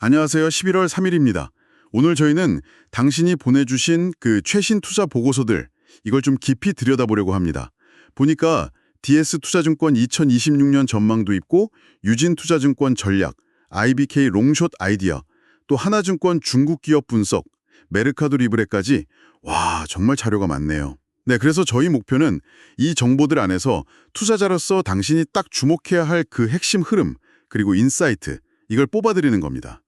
안녕하세요. 11월 3일입니다. 오늘 저희는 당신이 보내주신 그 최신 투자 보고서들, 이걸 좀 깊이 들여다보려고 합니다. 보니까 DS투자증권 2026년 전망도 있고, 유진투자증권 전략, IBK 롱숏 아이디어, 또 하나증권 중국 기업 분석, 메르카도 리브레까지 와, 정말 자료가 많네요. 네, 그래서 저희 목표는 이 정보들 안에서 투자자로서 당신이 딱 주목해야 할 그 핵심 흐름, 그리고 인사이트, 이걸 뽑아드리는 겁니다.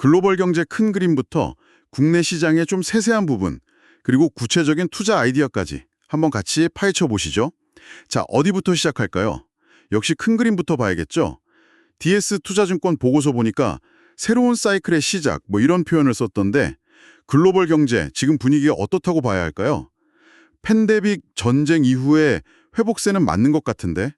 글로벌 경제 큰 그림부터 국내 시장의 좀 세세한 부분, 그리고 구체적인 투자 아이디어까지 한번 같이 파헤쳐 보시죠. 자, 어디부터 시작할까요? 역시 큰 그림부터 봐야겠죠? DS투자증권 보고서 보니까 새로운 사이클의 시작, 뭐 이런 표현을 썼던데 글로벌 경제, 지금 분위기가 어떻다고 봐야 할까요? 팬데믹 전쟁 이후에 회복세는 맞는 것 같은데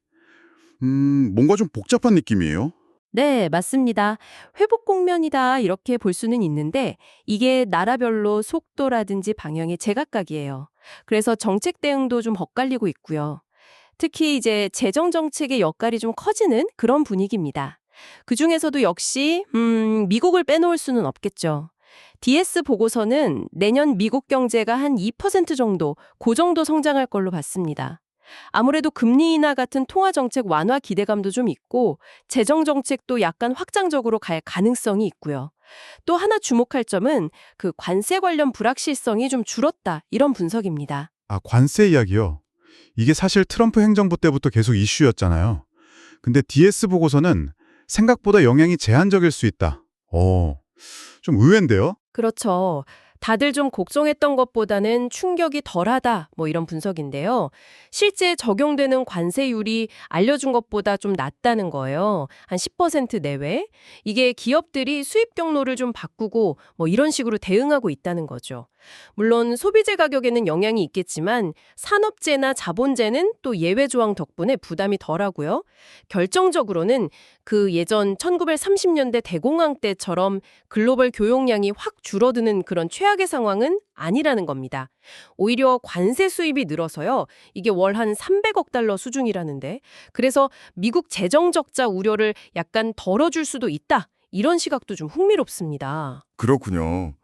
뭔가 좀 복잡한 느낌이에요. 네, 맞습니다. 회복 국면이다 이렇게 볼 수는 있는데 이게 나라별로 속도라든지 방향이 제각각이에요. 그래서 정책 대응도 좀 엇갈리고 있고요. 특히 이제 재정 정책의 역할이 좀 커지는 그런 분위기입니다. 그중에서도 역시 미국을 빼놓을 수는 없겠죠. DS 보고서는 내년 미국 경제가 한 2% 정도, 그 정도 성장할 걸로 봤습니다. 아무래도 금리 인하 같은 통화 정책 완화 기대감도 좀 있고 재정 정책도 약간 확장적으로 갈 가능성이 있고요. 또 하나 주목할 점은 그 관세 관련 불확실성이 좀 줄었다 이런 분석입니다. 아, 관세 이야기요. 이게 사실 트럼프 행정부 때부터 계속 이슈였잖아요. 근데 DS 보고서는 생각보다 영향이 제한적일 수 있다. 좀 의외인데요? 그렇죠. 다들 좀 걱정했던 것보다는 충격이 덜하다, 뭐 이런 분석인데요. 실제 적용되는 관세율이 알려준 것보다 좀 낮다는 거예요. 한 10% 내외. 이게 기업들이 수입 경로를 좀 바꾸고 뭐 이런 식으로 대응하고 있다는 거죠. 물론 소비재 가격에는 영향이 있겠지만 산업재나 자본재는 또 예외 조항 덕분에 부담이 덜하고요. 결정적으로는 그 예전 1930년대 대공황 때처럼 글로벌 교역량이 확 줄어드는 그런 최악의 상황은 아니라는 겁니다. 오히려 관세 수입이 늘어서요. 이게 월 한 300억 달러 수준이라는데. 그래서 미국 재정 적자 우려를 약간 덜어줄 수도 있다. 이런 시각도 좀 흥미롭습니다. 그렇군요.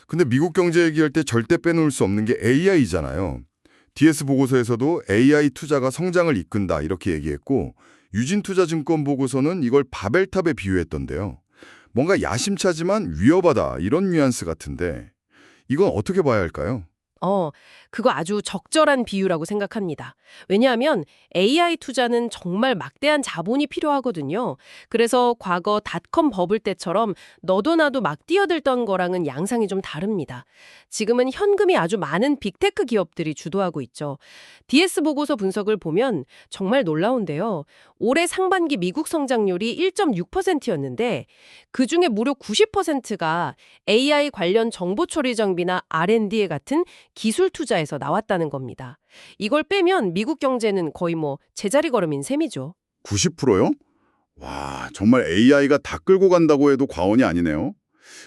근데 미국 경제 얘기할 때 절대 빼놓을 수 없는 게 AI잖아요. DS 보고서에서도 AI 투자가 성장을 이끈다 이렇게 얘기했고 유진투자증권 보고서는 이걸 바벨탑에 비유했던데요. 뭔가 야심차지만 위험하다 이런 뉘앙스 같은데 이건 어떻게 봐야 할까요? 그거 아주 적절한 비유라고 생각합니다. 왜냐하면 AI 투자는 정말 막대한 자본이 필요하거든요. 그래서 과거 닷컴 버블 때처럼 너도 나도 막 뛰어들던 거랑은 양상이 좀 다릅니다. 지금은 현금이 아주 많은 빅테크 기업들이 주도하고 있죠. DS 보고서 분석을 보면 정말 놀라운데요. 올해 상반기 미국 성장률이 1.6%였는데 그중에 무려 90%가 AI 관련 정보 처리 장비나 R&D에 같은 기술 투자에서 나왔다는 겁니다. 이걸 빼면 미국 경제는 거의 뭐 제자리 걸음인 셈이죠. 90%요? 와, 정말 AI가 다 끌고 간다고 해도 과언이 아니네요.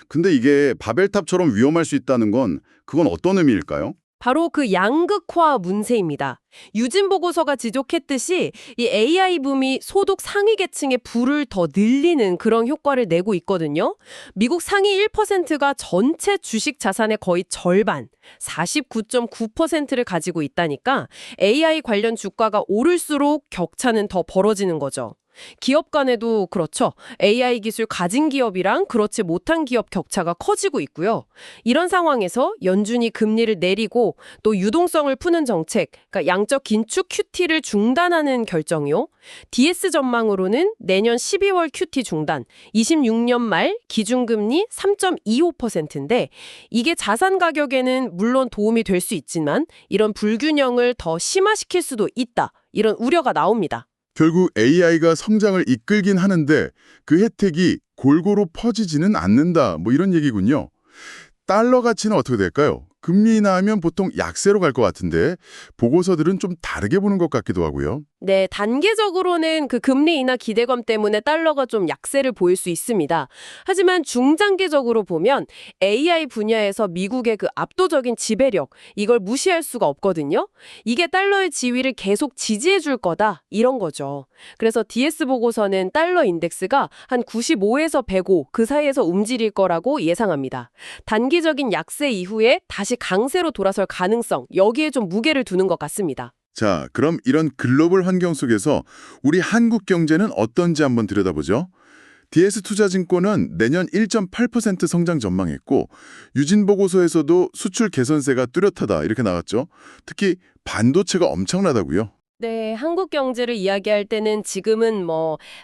근데 이게 바벨탑처럼 위험할 수 있다는 건 그건 어떤 의미일까요? 바로 그 양극화 문제입니다. 유진 보고서가 지적했듯이 이 AI 붐이 소득 상위 계층의 부를 더 늘리는 그런 효과를 내고 있거든요. 미국 상위 1%가 전체 주식 자산의 거의 절반, 49.9%를 가지고 있다니까 AI 관련 주가가 오를수록 격차는 더 벌어지는 거죠. 기업 간에도 그렇죠. AI 기술 가진 기업이랑 그렇지 못한 기업 격차가 커지고 있고요. 이런 상황에서 연준이 금리를 내리고 또 유동성을 푸는 정책, 그러니까 양적 긴축 QT를 중단하는 결정이요. DS 전망으로는 내년 12월 QT 중단, 26년 말 기준금리 3.25%인데 이게 자산 가격에는 물론 도움이 될 수 있지만 이런 불균형을 더 심화시킬 수도 있다. 이런 우려가 나옵니다. 결국 AI가 성장을 이끌긴 하는데 그 혜택이 골고루 퍼지지는 않는다. 뭐 이런 얘기군요. 달러 가치는 어떻게 될까요? 금리 인하하면 보통 약세로 갈 것 같은데 보고서들은 좀 다르게 보는 것 같기도 하고요. 네, 단기적으로는 그 금리 인하 기대감 때문에 달러가 좀 약세를 보일 수 있습니다. 하지만 중장기적으로 보면 AI 분야에서 미국의 그 압도적인 지배력, 이걸 무시할 수가 없거든요. 이게 달러의 지위를 계속 지지해 줄 거다, 이런 거죠. 그래서 DS 보고서는 달러 인덱스가 한 95에서 105 그 사이에서 움직일 거라고 예상합니다. 단기적인 약세 이후에 다시 강세로 돌아설 가능성, 여기에 좀 무게를 두는 것 같습니다. 자, 그럼 이런 글로벌 환경 속에서 우리 한국 경제는 어떤지 한번 들여다보죠. DS투자증권은 내년 1.8% 성장 전망했고 유진 보고서에서도 수출 개선세가 뚜렷하다 이렇게 나왔죠. 특히 반도체가 엄청나다고요. 네, 한국 경제를 이야기할 때는 지금은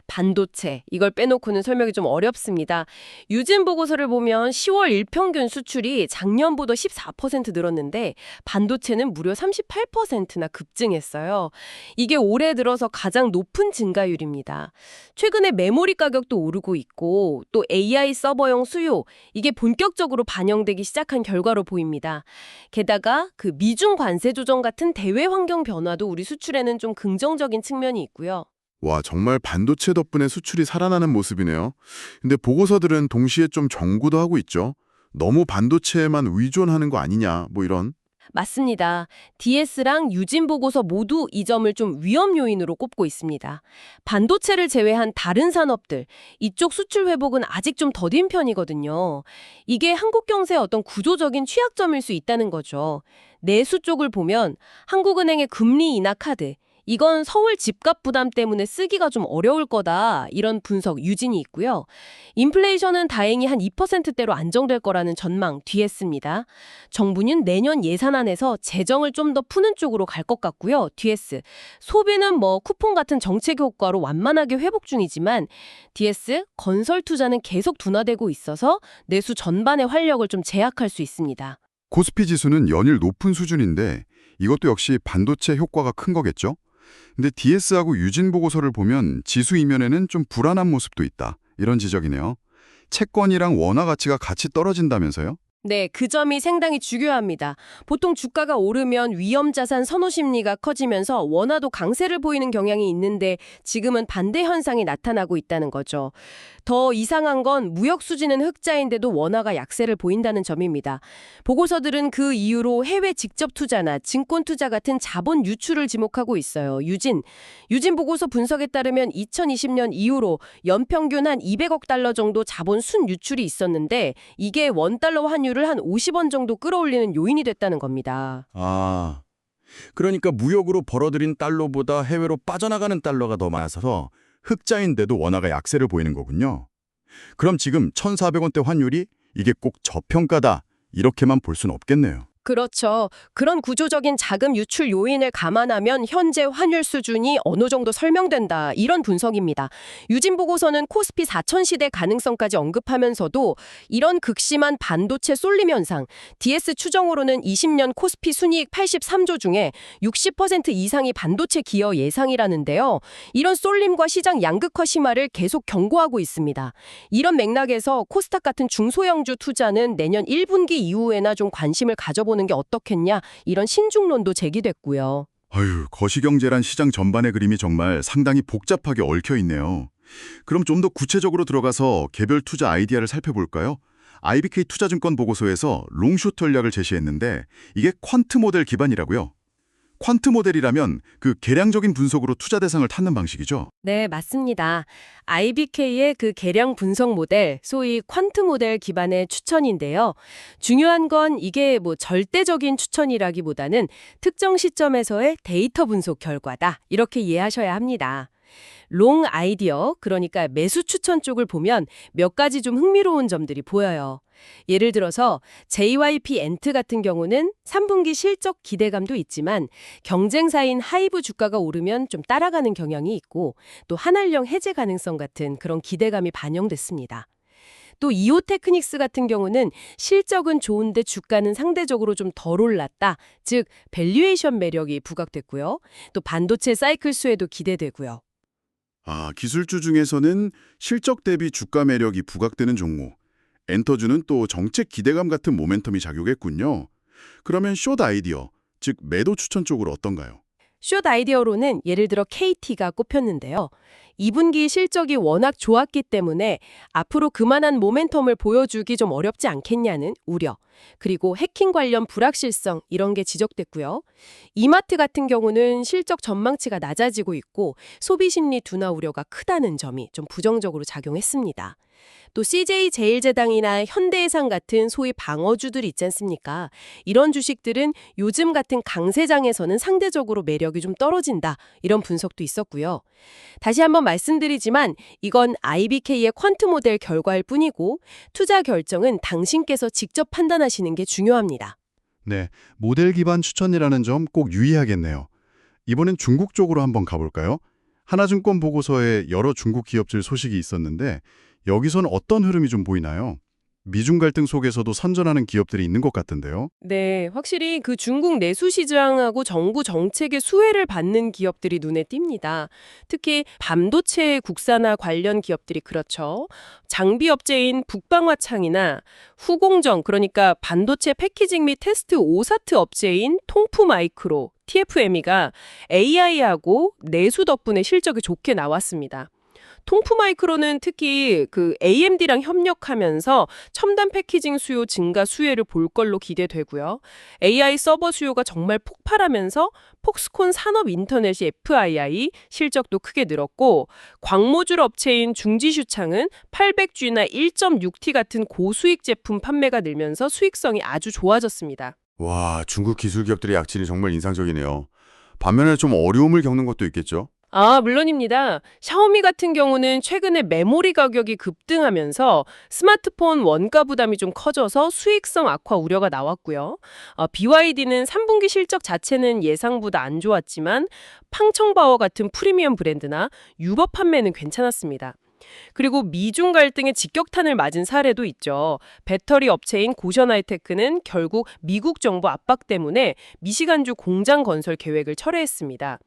반도체 이걸 빼놓고는 설명이 좀 어렵습니다. 유진 보고서를 보면 10월 일평균 수출이 작년보다 14% 늘었는데 반도체는 무려 38%나 급증했어요. 이게 올해 들어서 가장 높은 증가율입니다. 최근에 메모리 가격도 오르고 있고 또 AI 서버용 수요 이게 본격적으로 반영되기 시작한 결과로 보입니다. 게다가 그 미중 관세 조정 같은 대외 환경 변화도 우리 수출에 는 좀 긍정적인 측면이 있고요. 와, 정말 반도체 덕분에 수출이 살아나는 모습이네요. 근데 보고서들은 동시에 좀 경고도 하고 있죠. 너무 반도체에만 의존하는 거 아니냐, 뭐 이런. 맞습니다. DS랑 유진 보고서 모두 이 점을 좀 위험 요인으로 꼽고 있습니다. 반도체를 제외한 다른 산업들, 이쪽 수출 회복은 아직 좀 더딘 편이거든요. 이게 한국 경제의 어떤 구조적인 취약점일 수 있다는 거죠. 내수 쪽을 보면 한국은행의 금리 인하 카드, 이건 서울 집값 부담 때문에 쓰기가 좀 어려울 거다, 이런 분석 유진이 있고요. 인플레이션은 다행히 한 2%대로 안정될 거라는 전망 뒤에 씁니다. 정부는 내년 예산안에서 재정을 좀 더 푸는 쪽으로 갈 것 같고요. DS. 소비는 쿠폰 같은 정책 효과로 완만하게 회복 중이지만 DS, 건설 투자는 계속 둔화되고 있어서 내수 전반의 활력을 좀 제약할 수 있습니다. 코스피 지수는 연일 높은 수준인데 이것도 역시 반도체 효과가 큰 거겠죠? 근데 DS하고 유진 보고서를 보면 지수 이면에는 좀 불안한 모습도 있다. 이런 지적이네요. 채권이랑 원화 가치가 같이 떨어진다면서요? 네, 그 점이 상당히 중요합니다. 보통 주가가 오르면 위험자산 선호 심리가 커지면서 원화도 강세를 보이는 경향이 있는데 지금은 반대 현상이 나타나고 있다는 거죠. 더 이상한 건 무역 수지는 흑자인데도 원화가 약세를 보인다는 점입니다. 보고서들은 그 이유로 해외 직접 투자나 증권 투자 같은 자본 유출을 지목하고 있어요. 유진 보고서 분석에 따르면 2020년 이후로 연평균 한 200억 달러 정도 자본 순 유출이 있었는데 이게 원달러 환율을 한 50원 정도 끌어올리는 요인이 됐다는 겁니다. 아, 그러니까 무역으로 벌어들인 달러보다 해외로 빠져나가는 달러가 더 많아서 흑자인데도 원화가 약세를 보이는 거군요. 그럼 지금 1,400원대 환율이 이게 꼭 저평가다 이렇게만 볼 수는 없겠네요. 그렇죠. 그런 구조적인 자금 유출 요인을 감안하면 현재 환율 수준이 어느 정도 설명된다. 이런 분석입니다. 유진 보고서는 코스피 4천 시대 가능성까지 언급하면서도 이런 극심한 반도체 쏠림 현상, DS 추정으로는 20년 코스피 순이익 83조 중에 60% 이상이 반도체 기여 예상이라는데요. 이런 쏠림과 시장 양극화 심화를 계속 경고하고 있습니다. 이런 맥락에서 코스닥 같은 중소형주 투자는 내년 1분기 이후에나 좀 관심을 가져보는 게 어떻겠냐, 이런 신중론도 제기됐고요. 아유, 거시경제란 시장 전반의 그림이 정말 상당히 복잡하게 얽혀 있네요. 그럼 좀 더 구체적으로 들어가서 개별 투자 아이디어를 살펴볼까요? IBK 투자증권 보고서에서 롱숏 전략을 제시했는데 이게 퀀트 모델 기반이라고요. 퀀트 모델이라면 그 계량적인 분석으로 투자 대상을 찾는 방식이죠. 네, 맞습니다. IBK의 그 계량 분석 모델, 소위 퀀트 모델 기반의 추천인데요. 중요한 건 이게 절대적인 추천이라기보다는 특정 시점에서의 데이터 분석 결과다, 이렇게 이해하셔야 합니다. 롱 아이디어, 그러니까 매수 추천 쪽을 보면 몇 가지 좀 흥미로운 점들이 보여요. 예를 들어서 JYP 엔트 같은 경우는 3분기 실적 기대감도 있지만 경쟁사인 하이브 주가가 오르면 좀 따라가는 경향이 있고 또 한알령 해제 가능성 같은 그런 기대감이 반영됐습니다. 또 이오테크닉스 같은 경우는 실적은 좋은데 주가는 상대적으로 좀 덜 올랐다. 즉 밸류에이션 매력이 부각됐고요. 또 반도체 사이클 수혜도 기대되고요. 기술주 중에서는 실적 대비 주가 매력이 부각되는 종목. 엔터주는 또 정책 기대감 같은 모멘텀이 작용했군요. 그러면 숏 아이디어, 즉 매도 추천 쪽으로 어떤가요? 숏 아이디어로는 예를 들어 KT가 꼽혔는데요. 2분기 실적이 워낙 좋았기 때문에 앞으로 그만한 모멘텀을 보여주기 좀 어렵지 않겠냐는 우려, 그리고 해킹 관련 불확실성 이런 게 지적됐고요. 이마트 같은 경우는 실적 전망치가 낮아지고 있고 소비 심리 둔화 우려가 크다는 점이 좀 부정적으로 작용했습니다. 또 CJ제일제당이나 현대해상 같은 소위 방어주들 있지 않습니까? 이런 주식들은 요즘 같은 강세장에서는 상대적으로 매력이 좀 떨어진다. 이런 분석도 있었고요. 다시 한번 말씀드리지만 이건 IBK의 퀀트 모델 결과일 뿐이고 투자 결정은 당신께서 직접 판단하시는 게 중요합니다. 네, 모델 기반 추천이라는 점 꼭 유의하겠네요. 이번엔 중국 쪽으로 한번 가볼까요? 하나증권 보고서에 여러 중국 기업들 소식이 있었는데 여기선 어떤 흐름이 좀 보이나요? 미중 갈등 속에서도 선전하는 기업들이 있는 것 같은데요. 네, 확실히 그 중국 내수 시장하고 정부 정책의 수혜를 받는 기업들이 눈에 띕니다. 특히 반도체 국산화 관련 기업들이 그렇죠. 장비 업체인 북방화창이나 후공정, 그러니까 반도체 패키징 및 테스트 오사트 업체인 통푸마이크로, TFME가 AI하고 내수 덕분에 실적이 좋게 나왔습니다. 통푸마이크로는 특히 그 AMD랑 협력하면서 첨단 패키징 수요 증가 수혜를 볼 걸로 기대되고요. AI 서버 수요가 정말 폭발하면서 폭스콘 산업인터넷이 FII 실적도 크게 늘었고 광모줄 업체인 중지슈창은 800G나 1.6T 같은 고수익 제품 판매가 늘면서 수익성이 아주 좋아졌습니다. 와, 중국 기술 기업들의 약진이 정말 인상적이네요. 반면에 좀 어려움을 겪는 것도 있겠죠? 물론입니다. 샤오미 같은 경우는 최근에 메모리 가격이 급등하면서 스마트폰 원가 부담이 좀 커져서 수익성 악화 우려가 나왔고요. BYD는 3분기 실적 자체는 예상보다 안 좋았지만 팡청바오 같은 프리미엄 브랜드나 유버 판매는 괜찮았습니다. 그리고 미중 갈등의 직격탄을 맞은 사례도 있죠. 배터리 업체인 고션하이테크는 결국 미국 정부 압박 때문에 미시간주 공장 건설 계획을 철회했습니다.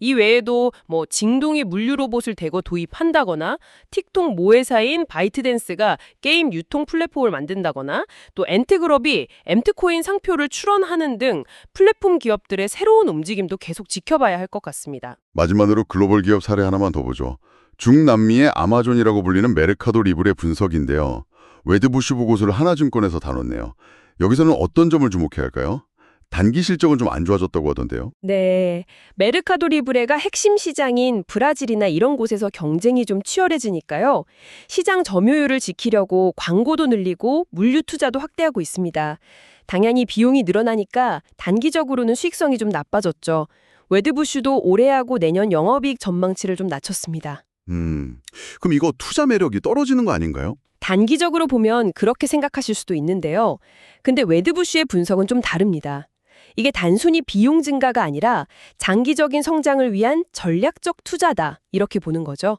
이 외에도 징동이 물류 로봇을 대거 도입한다거나 틱톡 모회사인 바이트댄스가 게임 유통 플랫폼을 만든다거나 또 엔트그룹이 엠트코인 상표를 출원하는 등 플랫폼 기업들의 새로운 움직임도 계속 지켜봐야 할 것 같습니다. 마지막으로 글로벌 기업 사례 하나만 더 보죠. 중남미의 아마존이라고 불리는 메르카도 리브레 분석인데요. 웨드부시 보고서를 하나증권에서 다뤘네요. 여기서는 어떤 점을 주목해야 할까요? 단기 실적은 좀 안 좋아졌다고 하던데요. 네, 메르카도 리브레가 핵심 시장인 브라질이나 이런 곳에서 경쟁이 좀 치열해지니까요. 시장 점유율을 지키려고 광고도 늘리고 물류 투자도 확대하고 있습니다. 당연히 비용이 늘어나니까 단기적으로는 수익성이 좀 나빠졌죠. 웨드부슈도 올해하고 내년 영업이익 전망치를 좀 낮췄습니다. 그럼 이거 투자 매력이 떨어지는 거 아닌가요? 단기적으로 보면 그렇게 생각하실 수도 있는데요. 근데 웨드부슈의 분석은 좀 다릅니다. 이게 단순히 비용 증가가 아니라 장기적인 성장을 위한 전략적 투자다 이렇게 보는 거죠.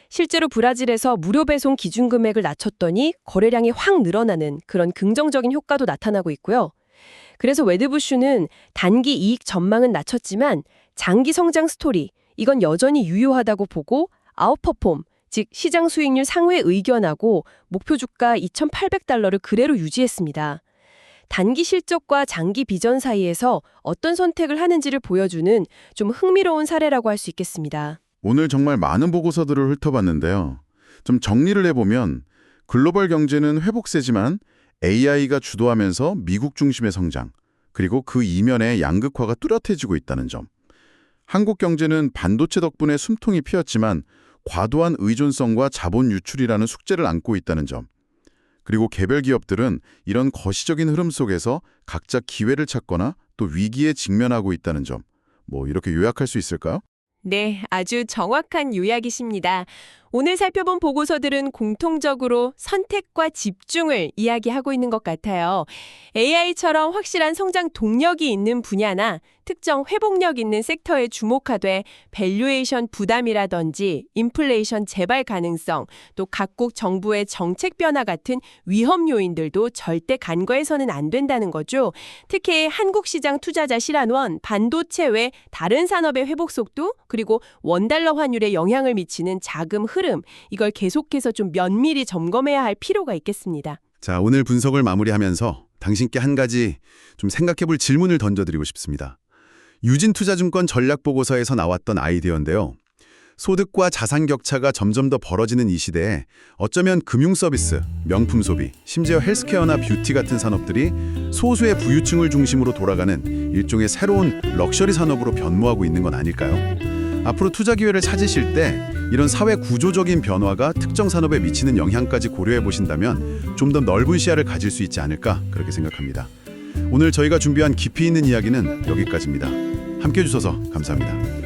실제로 브라질에서 무료 배송 기준 금액을 낮췄더니 거래량이 확 늘어나는 그런 긍정적인 효과도 나타나고 있고요. 그래서 웨드부슈는 단기 이익 전망은 낮췄지만 장기 성장 스토리, 이건 여전히 유효하다고 보고 아웃퍼폼, 즉 시장 수익률 상회 의견하고 목표 주가 $2,800를 그대로 유지했습니다. 단기 실적과 장기 비전 사이에서 어떤 선택을 하는지를 보여주는 좀 흥미로운 사례라고 할 수 있겠습니다. 오늘 정말 많은 보고서들을 훑어봤는데요. 좀 정리를 해보면 글로벌 경제는 회복세지만 AI가 주도하면서 미국 중심의 성장, 그리고 그 이면에 양극화가 뚜렷해지고 있다는 점. 한국 경제는 반도체 덕분에 숨통이 피었지만 과도한 의존성과 자본 유출이라는 숙제를 안고 있다는 점. 그리고 개별 기업들은 이런 거시적인 흐름 속에서 각자 기회를 찾거나 또 위기에 직면하고 있다는 점. 이렇게 요약할 수 있을까요? 네, 아주 정확한 요약이십니다. 오늘 살펴본 보고서들은 공통적으로 선택과 집중을 이야기하고 있는 것 같아요. AI처럼 확실한 성장 동력이 있는 분야나 특정 회복력 있는 섹터에 주목하되 밸류에이션 부담이라든지 인플레이션 재발 가능성, 또 각국 정부의 정책 변화 같은 위험 요인들도 절대 간과해서는 안 된다는 거죠. 특히 한국 시장 투자자 실안원, 반도체 외 다른 산업의 회복 속도, 그리고 원달러 환율에 영향을 미치는 자금 흐름, 이걸 계속해서 좀 면밀히 점검해야 할 필요가 있겠습니다. 자, 오늘 분석을 마무리하면서 당신께 한 가지 좀 생각해볼 질문을 던져드리고 싶습니다. 유진투자증권 전략보고서에서 나왔던 아이디어인데요. 소득과 자산 격차가 점점 더 벌어지는 이 시대에 어쩌면 금융서비스, 명품 소비, 심지어 헬스케어나 뷰티 같은 산업들이 소수의 부유층을 중심으로 돌아가는 일종의 새로운 럭셔리 산업으로 변모하고 있는 건 아닐까요? 앞으로 투자 기회를 찾으실 때 이런 사회 구조적인 변화가 특정 산업에 미치는 영향까지 고려해 보신다면 좀 더 넓은 시야를 가질 수 있지 않을까 그렇게 생각합니다. 오늘 저희가 준비한 깊이 있는 이야기는 여기까지입니다. 함께해 주셔서 감사합니다.